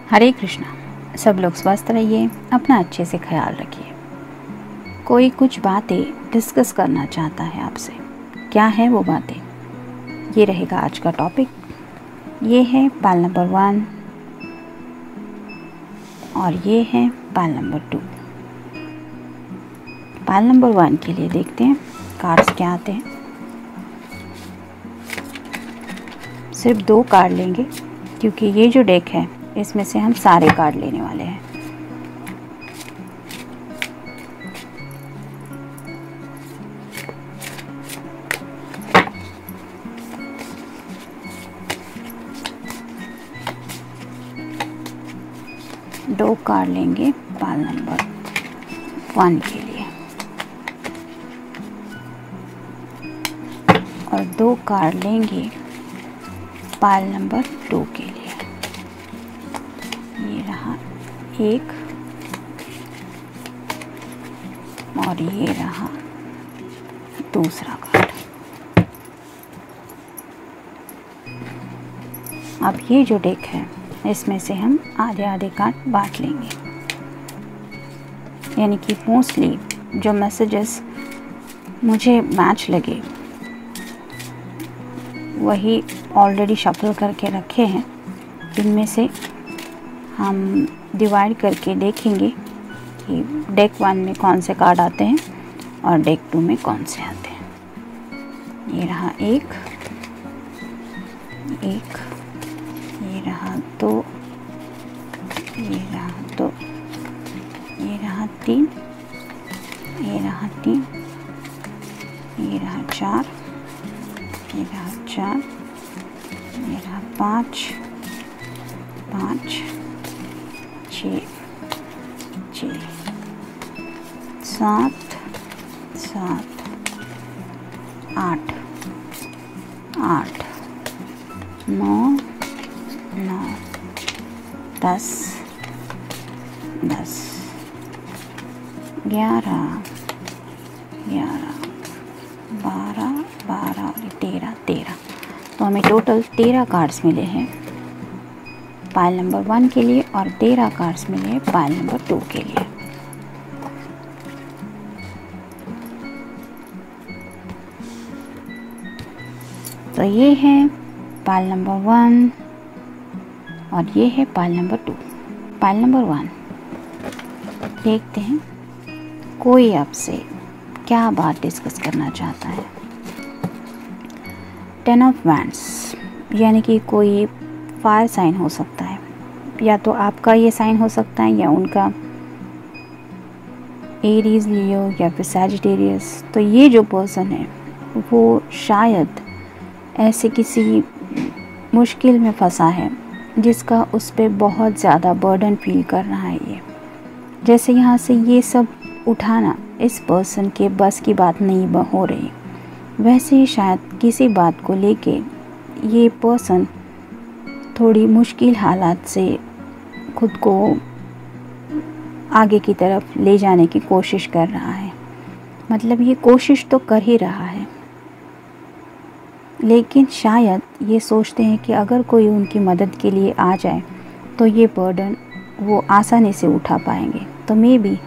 हरे कृष्णा। सब लोग स्वस्थ रहिए, अपना अच्छे से ख्याल रखिए। कोई कुछ बातें डिस्कस करना चाहता है आपसे। क्या है वो बातें? ये रहेगा आज का टॉपिक। ये है पाल नंबर 1 और ये है पाल नंबर 2। पाल नंबर 1 के लिए देखते हैं कार्ड्स क्या आते हैं। सिर्फ 2 कार्ड लेंगे क्योंकि ये जो डेक है इसमें से हम सारे कार्ड लेने वाले हैं। दो कार्ड लेंगे पाल नंबर 1 के लिए और 2 कार्ड लेंगे पाल नंबर 2 के लिए। ये रहा एक और ये रहा दूसरा कार्ड। अब ये जो डेक है इसमें से हम आधे आधे कार्ड बांट लेंगे, यानी कि मोस्टली जो मैसेजेस मुझे मैच लगे वही ऑलरेडी शफल करके रखे हैं। इनमें से हम डिवाइड करके देखेंगे कि डेक 1 में कौन से कार्ड आते हैं और डेक 2 में कौन से आते हैं। ये रहा एक, ये रहा 2, ये रहा 2, ये रहा 3, ये रहा 3, ये रहा 4, ये रहा 4, ये रहा 5, 5, 6, 7, 7, 8, 8, 9, 9, 10, 10, 11, 11, 12, 12 और 13, 13। तो हमें टोटल 13 कार्ड्स मिले हैं पाइल नंबर 1 के लिए और 13 कार्ड्स मिले हैं पाइल नंबर 2 के लिए। तो ये है पाइल नंबर 1 और ये है पाइल नंबर 2। पाइल नंबर 1 देखते हैं कोई आपसे क्या बात डिस्कस करना चाहता है। 10 ऑफ वैंड्स, यानी कि कोई फायर साइन हो सकता है, या तो आपका ये साइन हो सकता है या उनका, एरीज, लियो या फिर सैजिटेरियस। तो ये जो पर्सन है वो शायद ऐसे किसी मुश्किल में फंसा है जिसका उस पर बहुत ज़्यादा बर्डन फील कर रहा है। ये जैसे यहाँ से ये सब उठाना इस पर्सन के बस की बात नहीं हो रही, वैसे ही शायद किसी बात को लेके ये पर्सन थोड़ी मुश्किल हालात से खुद को आगे की तरफ ले जाने की कोशिश कर रहा है। मतलब ये कोशिश तो कर ही रहा है, लेकिन शायद ये सोचते हैं कि अगर कोई उनकी मदद के लिए आ जाए तो ये बर्डन वो आसानी से उठा पाएंगे। तो मे बी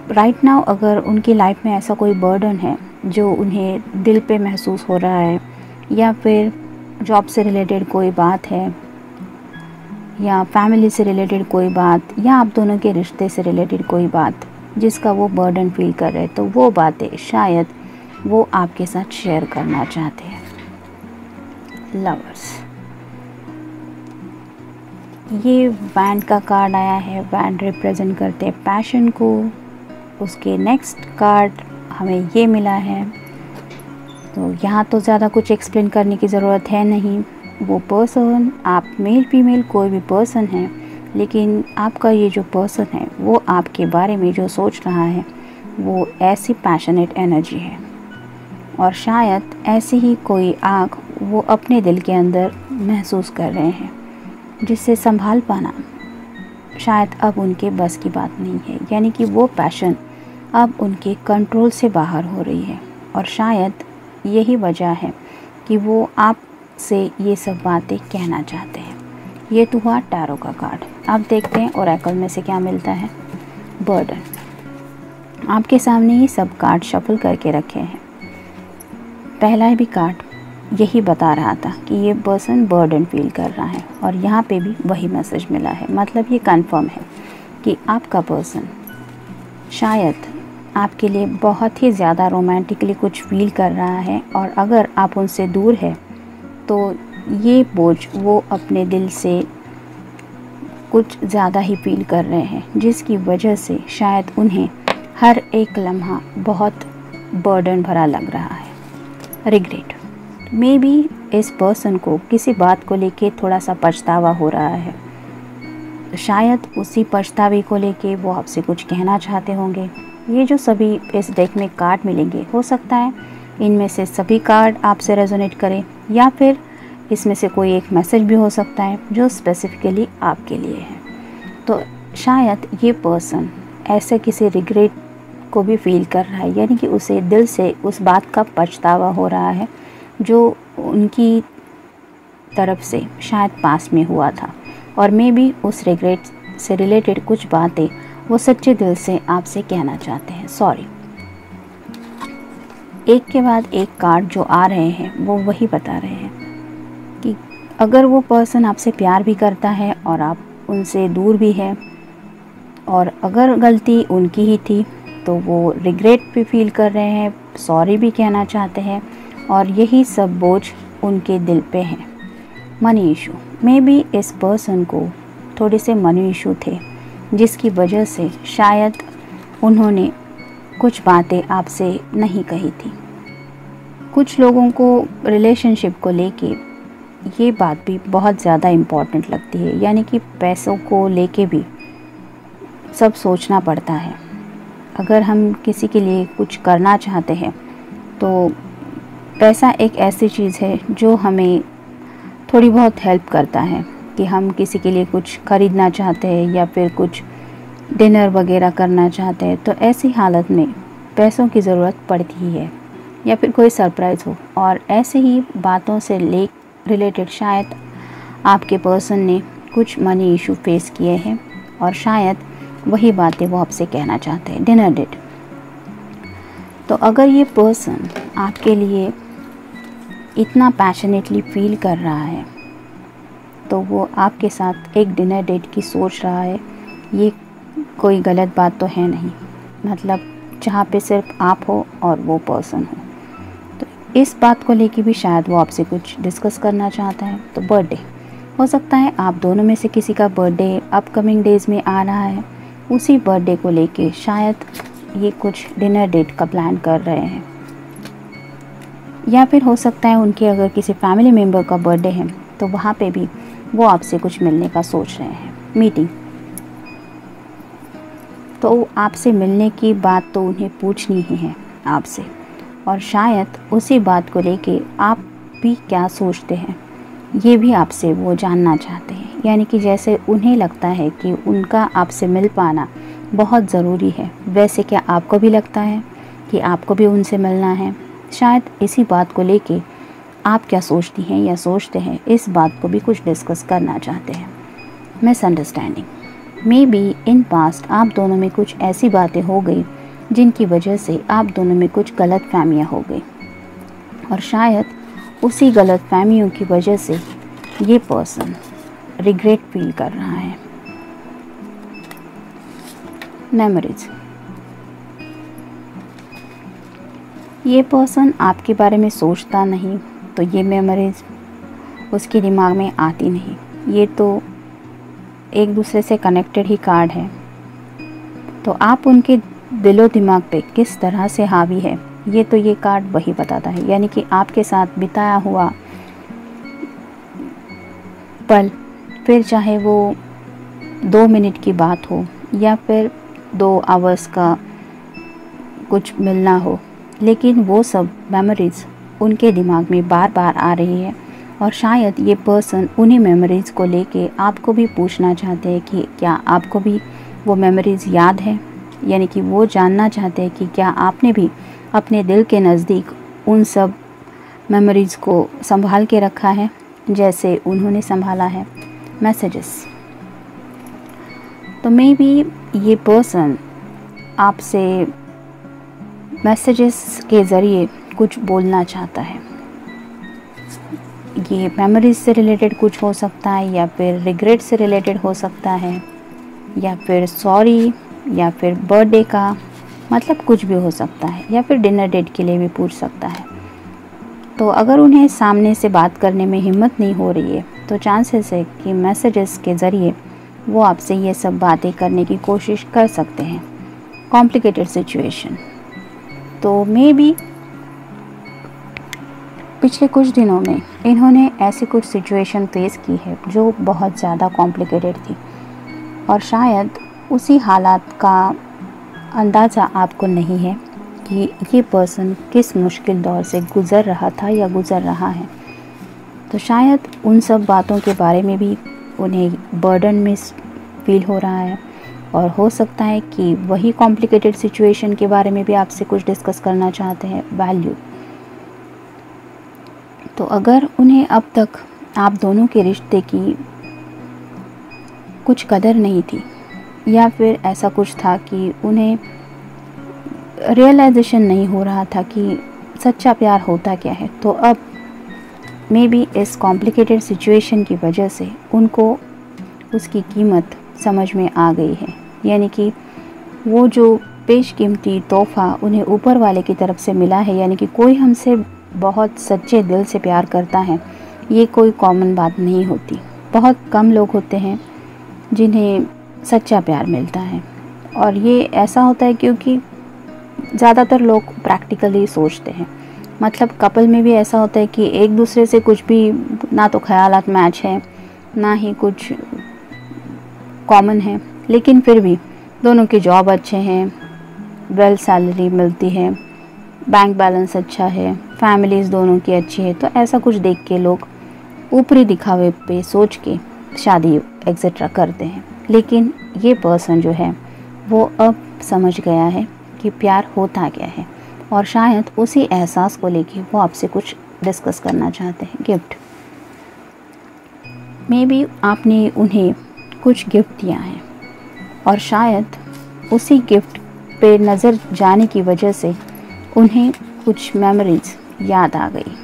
राइट नाउ अगर उनकी लाइफ में ऐसा कोई बर्डन है जो उन्हें दिल पे महसूस हो रहा है, या फिर जॉब से रिलेटेड कोई बात है, या फैमिली से रिलेटेड कोई बात, या आप दोनों के रिश्ते से रिलेटेड कोई बात जिसका वो बर्डन फील कर रहे हैं, तो वो बातें शायद वो आपके साथ शेयर करना चाहते हैं। लवर्स, ये बैंड का कार्ड आया है। बैंड रिप्रेजेंट करते हैं पैशन को। उसके नेक्स्ट कार्ड हमें ये मिला है। तो यहाँ तो ज़्यादा कुछ एक्सप्लेन करने की ज़रूरत है नहीं। वो पर्सन, आप मेल फीमेल कोई भी पर्सन है, लेकिन आपका ये जो पर्सन है वो आपके बारे में जो सोच रहा है वो ऐसी पैशनेट एनर्जी है, और शायद ऐसी ही कोई आग वो अपने दिल के अंदर महसूस कर रहे हैं, जिससे संभाल पाना शायद अब उनके बस की बात नहीं है। यानी कि वो पैशन अब उनके कंट्रोल से बाहर हो रही है, और शायद यही वजह है कि वो आपसे ये सब बातें कहना चाहते हैं। ये तो हुआ टैरो का कार्ड। अब देखते हैं ओरेकल में से क्या मिलता है। बर्डन। आपके सामने ही सब कार्ड शफल करके रखे हैं। पहला भी कार्ड यही बता रहा था कि ये पर्सन बर्डन फील कर रहा है, और यहाँ पे भी वही मैसेज मिला है। मतलब ये कंफर्म है कि आपका पर्सन शायद आपके लिए बहुत ही ज़्यादा रोमांटिकली कुछ फील कर रहा है, और अगर आप उनसे दूर है तो ये बोझ वो अपने दिल से कुछ ज़्यादा ही फील कर रहे हैं, जिसकी वजह से शायद उन्हें हर एक लम्हा बहुत बर्डन भरा लग रहा है। रिग्रेट। मे बी इस पर्सन को किसी बात को लेके थोड़ा सा पछतावा हो रहा है। शायद उसी पछतावे को लेके वो आपसे कुछ कहना चाहते होंगे। ये जो सभी इस डेक में कार्ड मिलेंगे, हो सकता है इनमें से सभी कार्ड आपसे रेजोनेट करें, या फिर इसमें से कोई एक मैसेज भी हो सकता है जो स्पेसिफिकली आपके लिए है। तो शायद ये पर्सन ऐसे किसी रिग्रेट को भी फील कर रहा है, यानी कि उसे दिल से उस बात का पछतावा हो रहा है जो उनकी तरफ से शायद पास में हुआ था, और मे बी उस रिग्रेट से रिलेटेड कुछ बातें वो सच्चे दिल से आपसे कहना चाहते हैं। सॉरी। एक के बाद एक कार्ड जो आ रहे हैं वो वही बता रहे हैं कि अगर वो पर्सन आपसे प्यार भी करता है और आप उनसे दूर भी है, और अगर गलती उनकी ही थी, तो वो रिग्रेट भी फील कर रहे हैं, सॉरी भी कहना चाहते हैं, और यही सब बोझ उनके दिल पे है। Money issue. मे बी इस पर्सन को थोड़े से मनी इशू थे, जिसकी वजह से शायद उन्होंने कुछ बातें आपसे नहीं कही थी। कुछ लोगों को रिलेशनशिप को लेके ये बात भी बहुत ज़्यादा इम्पॉर्टेंट लगती है, यानी कि पैसों को लेके भी सब सोचना पड़ता है। अगर हम किसी के लिए कुछ करना चाहते हैं तो पैसा एक ऐसी चीज़ है जो हमें थोड़ी बहुत हेल्प करता है कि हम किसी के लिए कुछ ख़रीदना चाहते हैं या फिर कुछ डिनर वगैरह करना चाहते हैं, तो ऐसी हालत में पैसों की ज़रूरत पड़ती ही है, या फिर कोई सरप्राइज़ हो। और ऐसे ही बातों से रिलेटेड शायद आपके पर्सन ने कुछ मनी इशू फेस किए हैं, और शायद वही बातें वो आपसे कहना चाहते हैं। Dinner date. तो अगर ये पर्सन आपके लिए इतना पैशनेटली फील कर रहा है, तो वो आपके साथ एक डिनर डेट की सोच रहा है। ये कोई गलत बात तो है नहीं, मतलब जहाँ पे सिर्फ आप हो और वो पर्सन हो। तो इस बात को लेके भी शायद वो आपसे कुछ डिस्कस करना चाहता है। तो बर्थडे। हो सकता है आप दोनों में से किसी का बर्थडे अपकमिंग डेज़ में आ रहा है। उसी बर्थडे को लेके शायद ये कुछ डिनर डेट का प्लान कर रहे हैं, या फिर हो सकता है उनके अगर किसी फैमिली मेम्बर का बर्थडे है तो वहाँ पे भी वो आपसे कुछ मिलने का सोच रहे हैं। मीटिंग। तो आपसे मिलने की बात तो उन्हें पूछनी ही है आपसे, और शायद उसी बात को लेके आप भी क्या सोचते हैं ये भी आपसे वो जानना चाहते हैं। यानी कि जैसे उन्हें लगता है कि उनका आपसे मिल पाना बहुत ज़रूरी है, वैसे क्या आपको भी लगता है कि आपको भी उनसे मिलना है? शायद इसी बात को लेके आप क्या सोचती हैं या सोचते हैं, इस बात को भी कुछ डिस्कस करना चाहते हैं। Misunderstanding. May be in past आप दोनों में कुछ ऐसी बातें हो गई जिनकी वजह से आप दोनों में कुछ गलत फहमियाँ हो गई, और शायद उसी गलत फहमियों की वजह से ये पर्सन रिग्रेट फील कर रहा है। मेमोरीज। ये पर्सन आपके बारे में सोचता नहीं, तो ये मेमोरीज उसके दिमाग में आती नहीं। ये तो एक दूसरे से कनेक्टेड ही कार्ड है। तो आप उनके दिलो दिमाग पे किस तरह से हावी है, ये तो ये कार्ड वही बताता है। यानी कि आपके साथ बिताया हुआ पल, फिर चाहे वो 2 मिनट की बात हो या फिर 2 आवर्स का कुछ मिलना हो, लेकिन वो सब मेमोरीज़ उनके दिमाग में बार बार आ रही है। और शायद ये पर्सन उन्हीं मेमोरीज़ को लेके आपको भी पूछना चाहते हैं कि क्या आपको भी वो मेमोरीज़ याद है। यानी कि वो जानना चाहते हैं कि क्या आपने भी अपने दिल के नज़दीक उन सब मेमोरीज़ को संभाल के रखा है जैसे उन्होंने संभाला है मैसेजेस। तो मे बी ये पर्सन आपसे मैसेजेस के ज़रिए कुछ बोलना चाहता है। ये मेमोरीज से रिलेटेड कुछ हो सकता है, या फिर रिग्रेट से रिलेटेड हो सकता है, या फिर सॉरी, या फिर बर्थडे का, मतलब कुछ भी हो सकता है, या फिर डिनर डेट के लिए भी पूछ सकता है। तो अगर उन्हें सामने से बात करने में हिम्मत नहीं हो रही है तो चांसेस है कि मैसेजेस के ज़रिए वो आपसे ये सब बातें करने की कोशिश कर सकते हैं। Complicated situation. तो मे बी पिछले कुछ दिनों में इन्होंने ऐसी कुछ सिचुएशन फेस की है जो बहुत ज़्यादा कॉम्प्लिकेटेड थी, और शायद उसी हालात का अंदाज़ा आपको नहीं है कि ये पर्सन किस मुश्किल दौर से गुज़र रहा था या गुज़र रहा है। तो शायद उन सब बातों के बारे में भी उन्हें बर्डन में फील हो रहा है, और हो सकता है कि वही कॉम्प्लिकेटेड सिचुएशन के बारे में भी आपसे कुछ डिस्कस करना चाहते हैं। वैल्यू। तो अगर उन्हें अब तक आप दोनों के रिश्ते की कुछ कदर नहीं थी, या फिर ऐसा कुछ था कि उन्हें रियलाइजेशन नहीं हो रहा था कि सच्चा प्यार होता क्या है, तो अब मे बी इस कॉम्प्लिकेटेड सिचुएशन की वजह से उनको उसकी कीमत समझ में आ गई है। यानी कि वो जो पेशकीमती तोहफ़ा उन्हें ऊपर वाले की तरफ से मिला है, यानी कि कोई हमसे बहुत सच्चे दिल से प्यार करता है, ये कोई कॉमन बात नहीं होती। बहुत कम लोग होते हैं जिन्हें सच्चा प्यार मिलता है, और ये ऐसा होता है क्योंकि ज़्यादातर लोग प्रैक्टिकली सोचते हैं। मतलब कपल में भी ऐसा होता है कि एक दूसरे से कुछ भी ना तो ख्यालात मैच है, ना ही कुछ कॉमन है, लेकिन फिर भी दोनों के जॉब अच्छे हैं, वेल सैलरी मिलती है, बैंक बैलेंस अच्छा है, फैमिलीज़ दोनों की अच्छी है। तो ऐसा कुछ देख के लोग ऊपरी दिखावे पे सोच के शादी एक्सेट्रा करते हैं। लेकिन ये पर्सन जो है वो अब समझ गया है कि प्यार होता क्या है, और शायद उसी एहसास को लेके वो आपसे कुछ डिस्कस करना चाहते हैं। गिफ्ट। मे बी आपने उन्हें कुछ गिफ्ट दिया है, और शायद उसी गिफ्ट पे नज़र जाने की वजह से उन्हें कुछ मेमोरीज़ याद आ गई,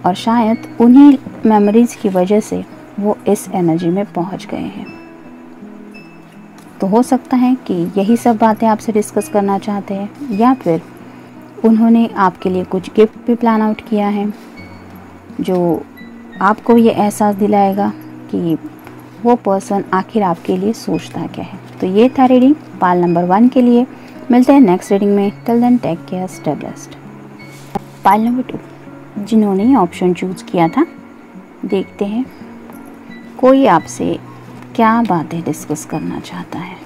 और शायद उन्हीं मेमोरीज़ की वजह से वो इस एनर्जी में पहुंच गए हैं। तो हो सकता है कि यही सब बातें आपसे डिस्कस करना चाहते हैं, या फिर उन्होंने आपके लिए कुछ गिफ्ट भी प्लान आउट किया है जो आपको ये एहसास दिलाएगा कि वो पर्सन आखिर आपके लिए सोचता क्या है। तो ये था रीडिंग पाल नंबर 1 के लिए। मिलते हैं नेक्स्ट रीडिंग में। Till then take care, stay blessed. Poll number 2, जिन्होंने ऑप्शन चूज़ किया था, देखते हैं कोई आपसे क्या बातें डिस्कस करना चाहता है।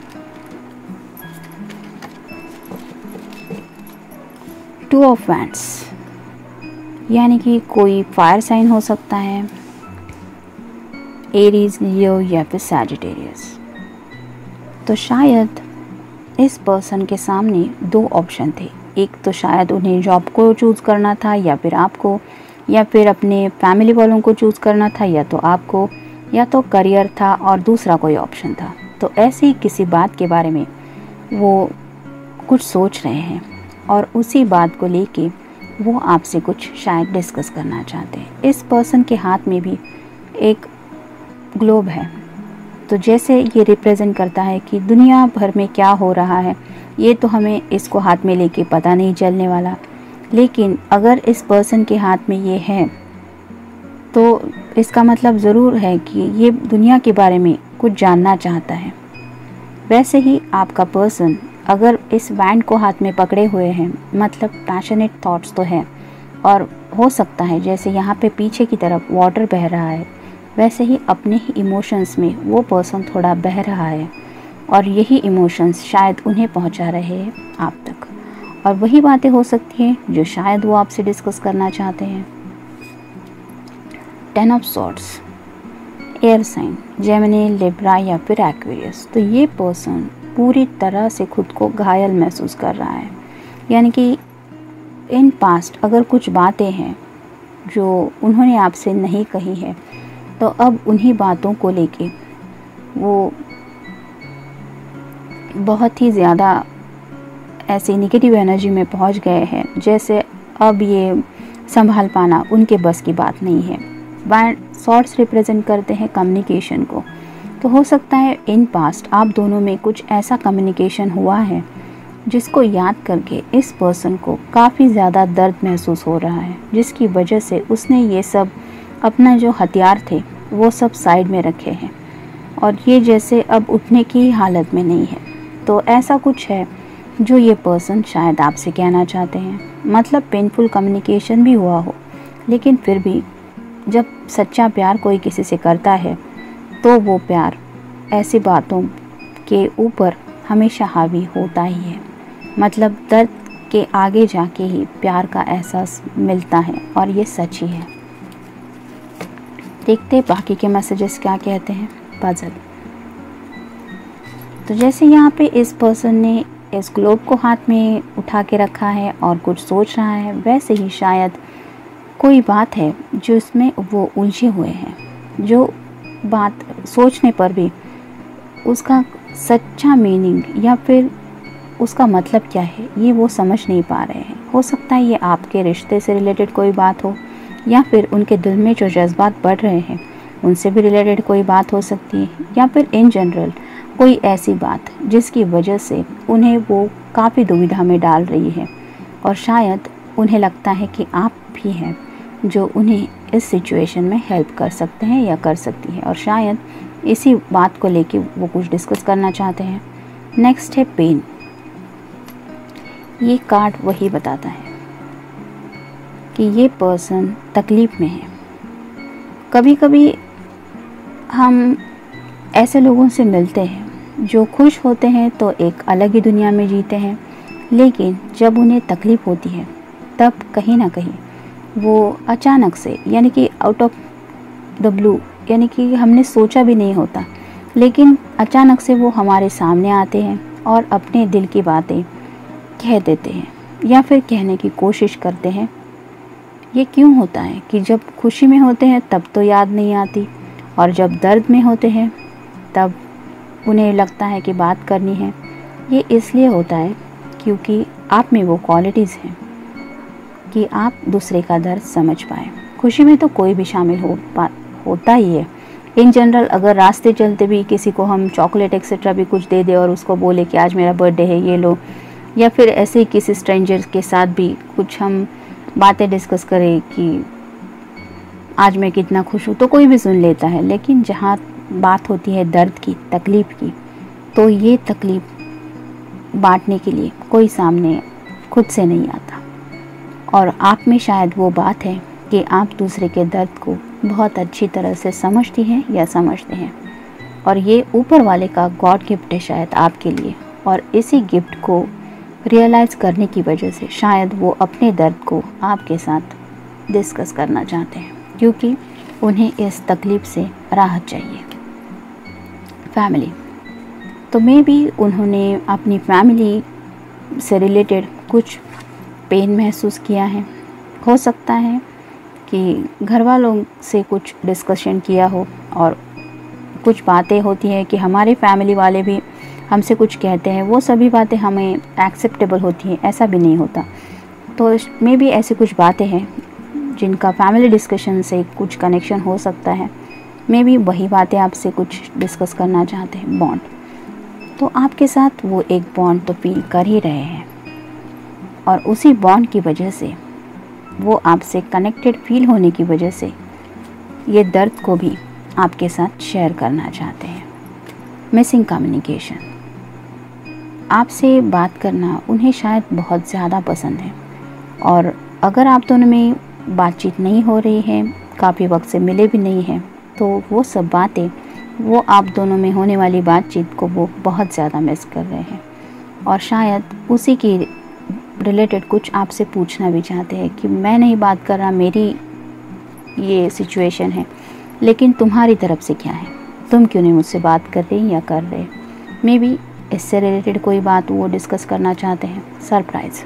2 ऑफ वैंड्स, यानी कि कोई फायर साइन हो सकता है, एरीज, लियो या फिर सैजिटेरियस। तो शायद इस पर्सन के सामने 2 ऑप्शन थे। एक तो शायद उन्हें जॉब को चूज़ करना था, या फिर आपको, या फिर अपने फैमिली वालों को चूज़ करना था, या तो आपको, या तो करियर था, और दूसरा कोई ऑप्शन था। तो ऐसी किसी बात के बारे में वो कुछ सोच रहे हैं, और उसी बात को लेके वो आपसे कुछ शायद डिस्कस करना चाहते हैं। इस पर्सन के हाथ में भी एक ग्लोब है, तो जैसे ये रिप्रेजेंट करता है कि दुनिया भर में क्या हो रहा है ये तो हमें इसको हाथ में लेके पता नहीं चलने वाला, लेकिन अगर इस पर्सन के हाथ में ये है तो इसका मतलब ज़रूर है कि ये दुनिया के बारे में कुछ जानना चाहता है। वैसे ही आपका पर्सन अगर इस बैंड को हाथ में पकड़े हुए हैं, मतलब पैशनेट थॉट्स तो है, और हो सकता है जैसे यहाँ पे पीछे की तरफ वाटर बह रहा है, वैसे ही अपने ही इमोशंस में वो पर्सन थोड़ा बह रहा है, और यही इमोशंस शायद उन्हें पहुँचा रहे हैं आप तक, और वही बातें हो सकती हैं जो शायद वो आपसे डिस्कस करना चाहते हैं। 10 of swords, air sign, Gemini, Libra या फिर एक्वेरियस। तो ये पर्सन पूरी तरह से खुद को घायल महसूस कर रहा है, यानी कि इन पास्ट अगर कुछ बातें हैं जो उन्होंने आपसे नहीं कही है, तो अब उन्हीं बातों को लेके वो बहुत ही ज़्यादा ऐसी नेगेटिव एनर्जी में पहुंच गए हैं, जैसे अब ये संभाल पाना उनके बस की बात नहीं है। बैंड सॉर्ड्स रिप्रेजेंट करते हैं कम्युनिकेशन को, तो हो सकता है इन पास्ट आप दोनों में कुछ ऐसा कम्युनिकेशन हुआ है जिसको याद करके इस पर्सन को काफ़ी ज़्यादा दर्द महसूस हो रहा है, जिसकी वजह से उसने ये सब अपना जो हथियार थे वो सब साइड में रखे हैं, और ये जैसे अब उठने की हालत में नहीं है। तो ऐसा कुछ है जो ये पर्सन शायद आपसे कहना चाहते हैं, मतलब पेनफुल कम्युनिकेशन भी हुआ हो, लेकिन फिर भी जब सच्चा प्यार कोई किसी से करता है तो वो प्यार ऐसी बातों के ऊपर हमेशा हावी होता ही है, मतलब दर्द के आगे जाके ही प्यार का एहसास मिलता है, और ये सच ही है। देखते बाकी के मैसेजेस क्या कहते हैं। पजल, तो जैसे यहाँ पे इस पर्सन ने इस ग्लोब को हाथ में उठा के रखा है और कुछ सोच रहा है, वैसे ही शायद कोई बात है जो इसमें वो उलझे हुए हैं, जो बात सोचने पर भी उसका सच्चा मीनिंग या फिर उसका मतलब क्या है ये वो समझ नहीं पा रहे हैं। हो सकता है ये आपके रिश्ते से रिलेटेड कोई बात हो, या फिर उनके दिल में जो जज्बात बढ़ रहे हैं उनसे भी रिलेटेड कोई बात हो सकती है, या फिर इन जनरल कोई ऐसी बात जिसकी वजह से उन्हें वो काफ़ी दुविधा में डाल रही है, और शायद उन्हें लगता है कि आप भी हैं जो उन्हें इस सिचुएशन में हेल्प कर सकते हैं या कर सकती है, और शायद इसी बात को लेके वो कुछ डिस्कस करना चाहते हैं। नेक्स्ट है पेन। ये कार्ड वही बताता है कि ये पर्सन तकलीफ़ में है। कभी कभी हम ऐसे लोगों से मिलते हैं जो खुश होते हैं तो एक अलग ही दुनिया में जीते हैं, लेकिन जब उन्हें तकलीफ़ होती है तब कहीं ना कहीं वो अचानक से, यानी कि आउट ऑफ द ब्लू, यानी कि हमने सोचा भी नहीं होता, लेकिन अचानक से वो हमारे सामने आते हैं और अपने दिल की बातें कह देते हैं या फिर कहने की कोशिश करते हैं। ये क्यों होता है कि जब खुशी में होते हैं तब तो याद नहीं आती, और जब दर्द में होते हैं तब उन्हें लगता है कि बात करनी है। ये इसलिए होता है क्योंकि आप में वो क्वालिटीज़ हैं कि आप दूसरे का दर्द समझ पाएँ। खुशी में तो कोई भी शामिल होता ही है। इन जनरल अगर रास्ते चलते भी किसी को हम चॉकलेट एक्सेट्रा भी कुछ दे दे और उसको बोले कि आज मेरा बर्थडे है ये लो, या फिर ऐसे ही किसी स्ट्रेंजर के साथ भी कुछ हम बातें डिस्कस करें कि आज मैं कितना खुश हूँ, तो कोई भी सुन लेता है। लेकिन जहाँ बात होती है दर्द की, तकलीफ़ की, तो ये तकलीफ़ बांटने के लिए कोई सामने खुद से नहीं आता, और आप में शायद वो बात है कि आप दूसरे के दर्द को बहुत अच्छी तरह से समझती हैं या समझते हैं, और ये ऊपर वाले का गॉड गिफ्ट है शायद आपके लिए, और इसी गिफ्ट को रियलाइज़ करने की वजह से शायद वो अपने दर्द को आपके साथ डिस्कस करना चाहते हैं, क्योंकि उन्हें इस तकलीफ़ से राहत चाहिए। फैमिली, तो मे बी उन्होंने अपनी फैमिली से रिलेटेड कुछ पेन महसूस किया है। हो सकता है कि घर वालों से कुछ डिस्कशन किया हो, और कुछ बातें होती हैं कि हमारे फैमिली वाले भी हमसे कुछ कहते हैं, वो सभी बातें हमें एक्सेप्टेबल होती हैं, ऐसा भी नहीं होता। तो मे बी ऐसी कुछ बातें हैं जिनका फैमिली डिस्कशन से कुछ कनेक्शन हो सकता है। मे बी वही बातें आपसे कुछ डिस्कस करना चाहते हैं। बॉन्ड, तो आपके साथ वो एक बॉन्ड तो फील कर ही रहे हैं, और उसी बॉन्ड की वजह से, वो आपसे कनेक्टेड फील होने की वजह से ये दर्द को भी आपके साथ शेयर करना चाहते हैं। मिसिंग कम्युनिकेशन, आपसे बात करना उन्हें शायद बहुत ज़्यादा पसंद है, और अगर आप दोनों में बातचीत नहीं हो रही है, काफ़ी वक्त से मिले भी नहीं हैं, तो वो सब बातें, वो आप दोनों में होने वाली बातचीत को वो बहुत ज़्यादा मिस कर रहे हैं, और शायद उसी की रिलेटेड कुछ आपसे पूछना भी चाहते हैं कि मैं नहीं बात कर रहा, मेरी ये सिचुएशन है, लेकिन तुम्हारी तरफ से क्या है, तुम क्यों नहीं मुझसे बात कर रही या कर रहे। मे बी इससे रिलेटेड कोई बात वो डिस्कस करना चाहते हैं। सरप्राइज़,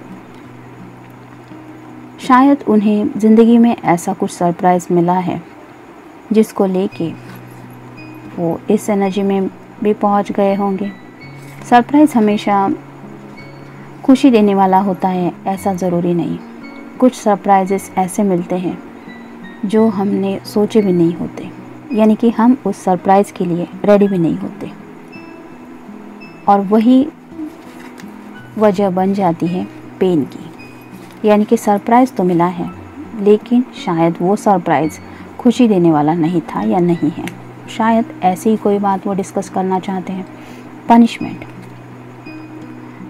शायद उन्हें ज़िंदगी में ऐसा कुछ सरप्राइज़ मिला है जिसको लेके वो इस एनर्जी में भी पहुंच गए होंगे। सरप्राइज़ हमेशा खुशी देने वाला होता है, ऐसा ज़रूरी नहीं। कुछ सरप्राइजेस ऐसे मिलते हैं जो हमने सोचे भी नहीं होते, यानी कि हम उस सरप्राइज़ के लिए रेडी भी नहीं होते, और वही वजह बन जाती है पेन की। यानी कि सरप्राइज़ तो मिला है, लेकिन शायद वो सरप्राइज़ खुशी देने वाला नहीं था या नहीं है। शायद ऐसी ही कोई बात वो डिस्कस करना चाहते हैं। पनिशमेंट,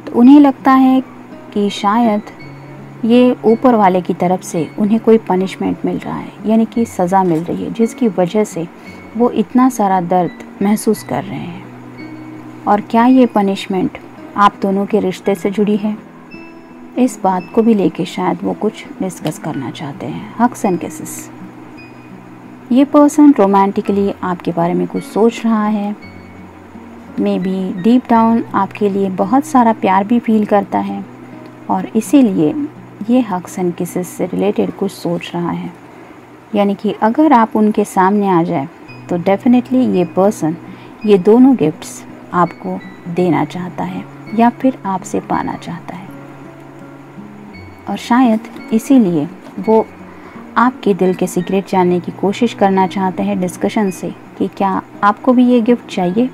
तो उन्हें लगता है कि शायद ये ऊपर वाले की तरफ से उन्हें कोई पनिशमेंट मिल रहा है, यानी कि सज़ा मिल रही है, जिसकी वजह से वो इतना सारा दर्द महसूस कर रहे हैं। और क्या ये पनिशमेंट आप दोनों के रिश्ते से जुड़ी है, इस बात को भी लेके शायद वो कुछ डिस्कस करना चाहते हैं। हग्स एंड किसेस, ये पर्सन रोमांटिकली आपके बारे में कुछ सोच रहा है, मे बी डीप डाउन आपके लिए बहुत सारा प्यार भी फील करता है, और इसीलिए ये हग्स एंड किसेस से रिलेटेड कुछ सोच रहा है। यानी कि अगर आप उनके सामने आ जाए तो डेफिनेटली ये पर्सन ये दोनों गिफ्ट्स आपको देना चाहता है या फिर आपसे पाना चाहता है, और शायद इसीलिए वो आपके दिल के सीक्रेट जानने की कोशिश करना चाहते हैं डिस्कशन से कि क्या आपको भी ये गिफ्ट चाहिए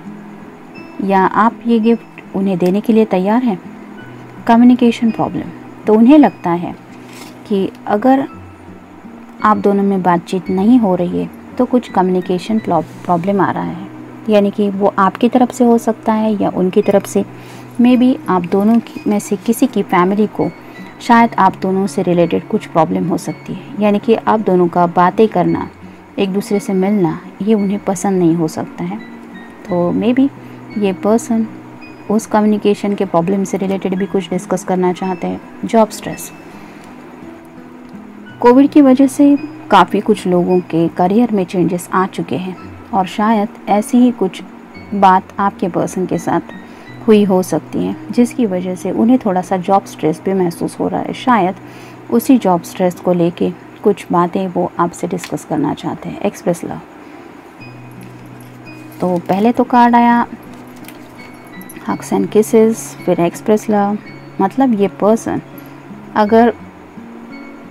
या आप ये गिफ्ट उन्हें देने के लिए तैयार हैं। कम्युनिकेशन प्रॉब्लम, तो उन्हें लगता है कि अगर आप दोनों में बातचीत नहीं हो रही है तो कुछ कम्युनिकेशन प्रॉब्लम आ रहा है, यानी कि वो आपकी तरफ से हो सकता है या उनकी तरफ से। मे बी आप दोनों में से किसी की फैमिली को शायद आप दोनों से रिलेटेड कुछ प्रॉब्लम हो सकती है, यानी कि आप दोनों का बातें करना, एक दूसरे से मिलना, ये उन्हें पसंद नहीं हो सकता है। तो मे बी ये पर्सन उस कम्युनिकेशन के प्रॉब्लम से रिलेटेड भी कुछ डिस्कस करना चाहते हैं। जॉब स्ट्रेस, कोविड की वजह से काफ़ी कुछ लोगों के करियर में चेंजेस आ चुके हैं, और शायद ऐसी ही कुछ बात आपके पर्सन के साथ हुई हो सकती है, जिसकी वजह से उन्हें थोड़ा सा जॉब स्ट्रेस भी महसूस हो रहा है। शायद उसी जॉब स्ट्रेस को लेके कुछ बातें वो आपसे डिस्कस करना चाहते हैं। एक्सप्रेस लव, तो पहले तो कार्ड आया हग्स एंड किसेस, फिर एक्सप्रेस लव। मतलब ये पर्सन अगर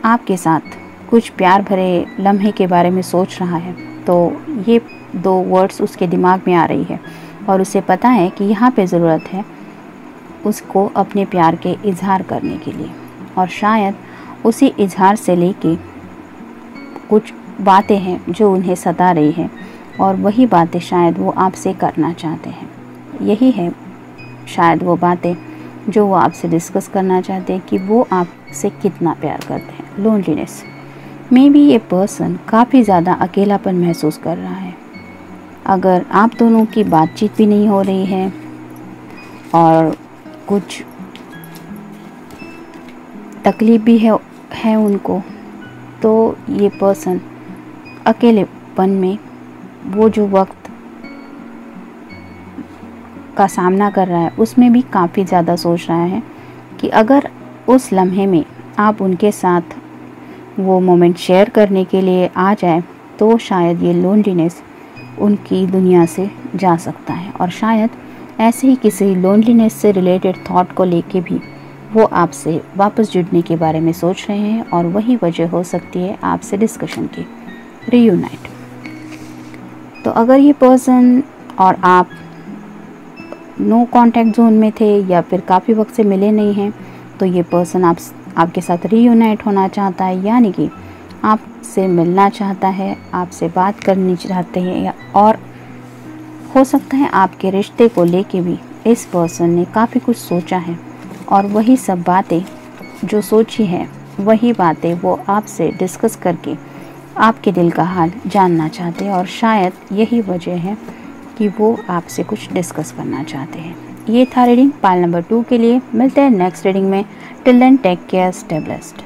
आपके साथ कुछ प्यार भरे लम्हे के बारे में सोच रहा है तो ये दो वर्ड्स उसके दिमाग में आ रही है, और उसे पता है कि यहाँ पे ज़रूरत है उसको अपने प्यार के इजहार करने के लिए, और शायद उसी इजहार से लेके कुछ बातें हैं जो उन्हें सता रही है, और वही बातें शायद वो आपसे करना चाहते हैं। यही है शायद वो बातें जो वो आपसे डिस्कस करना चाहते हैं कि वो आपसे कितना प्यार करते हैं। लोनलीनेस, मे बी ये पर्सन काफ़ी ज़्यादा अकेलापन महसूस कर रहा है। अगर आप दोनों की बातचीत भी नहीं हो रही है और कुछ तकलीफ़ भी है उनको, तो ये पर्सन अकेलेपन में वो जो वक्त का सामना कर रहा है उसमें भी काफ़ी ज़्यादा सोच रहा है कि अगर उस लम्हे में आप उनके साथ वो मोमेंट शेयर करने के लिए आ जाए तो शायद ये लोनलीनेस उनकी दुनिया से जा सकता है, और शायद ऐसे ही किसी लोनलीनेस से रिलेटेड थॉट को लेके भी वो आपसे वापस जुड़ने के बारे में सोच रहे हैं, और वही वजह हो सकती है आपसे डिस्कशन की। रीयूनाइट, तो अगर ये पर्सन और आप नो कांटेक्ट जोन में थे या फिर काफ़ी वक्त से मिले नहीं हैं, तो ये पर्सन आपके साथ रीयूनाइट होना चाहता है, यानी कि आपसे मिलना चाहता है, आपसे बात करनी चाहते हैं, और हो सकता है आपके रिश्ते को लेके भी इस पर्सन ने काफ़ी कुछ सोचा है और वही सब बातें जो सोची है वही बातें वो आपसे डिस्कस करके आपके दिल का हाल जानना चाहते हैं, और शायद यही वजह है कि वो आपसे कुछ डिस्कस करना चाहते हैं। ये था रीडिंग पाइल नंबर 2 के लिए। मिलते हैं नेक्स्ट रीडिंग में। Till then take care, stay blessed.